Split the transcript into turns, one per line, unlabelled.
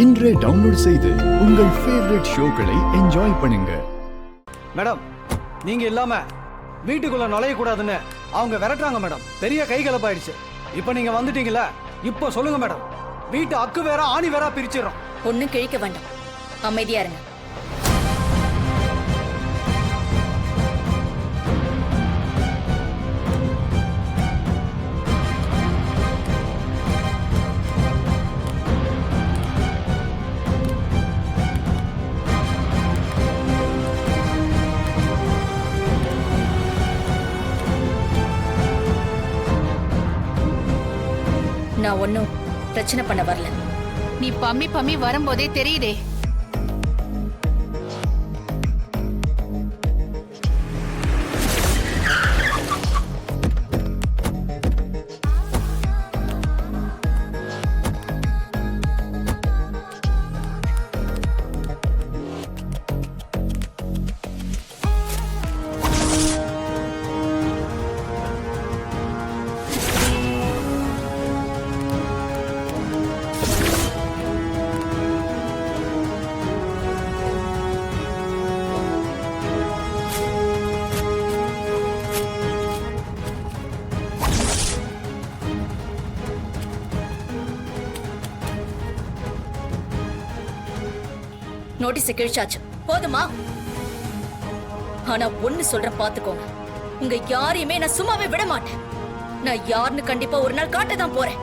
இன்றே டவுன்லோட் செய்து உங்கள் ஃபேவரட் ஷோக்களை என்ஜாய் பண்ணுங்க.
மேடம், நீங்க இல்லாம வீட்டுக்குள்ள நுழைய கூடாதுன்னு அவங்க விரட்டுறாங்க மேடம். பெரிய கைகலப்பாயிடுச்சு. இப்ப நீங்க வந்துட்டீங்கல்ல, இப்ப சொல்லுங்க மேடம். வீட்டு அக்கு வேற ஆணி வேற பிரிச்சிடறோம்.
ஒன்னும் கிழிக்க வேண்டாம், அமைதியா இருங்க. நான் ஒன்னும் பிரச்சனை பண்ண வரல.
நீ பம்மி பம்மி வரும்போதே தெரியுதே.
நோட்டீஸ் கிழிச்சாச்சு, போதுமா? ஆனா ஒண்ணு சொல்றேன், பாத்துக்கோங்க. உங்க யாரையுமே நான் சும்மாவே விட மாட்டேன். நான் யாருன்னு கண்டிப்பா ஒரு நாள் காட்டதான் போறேன்.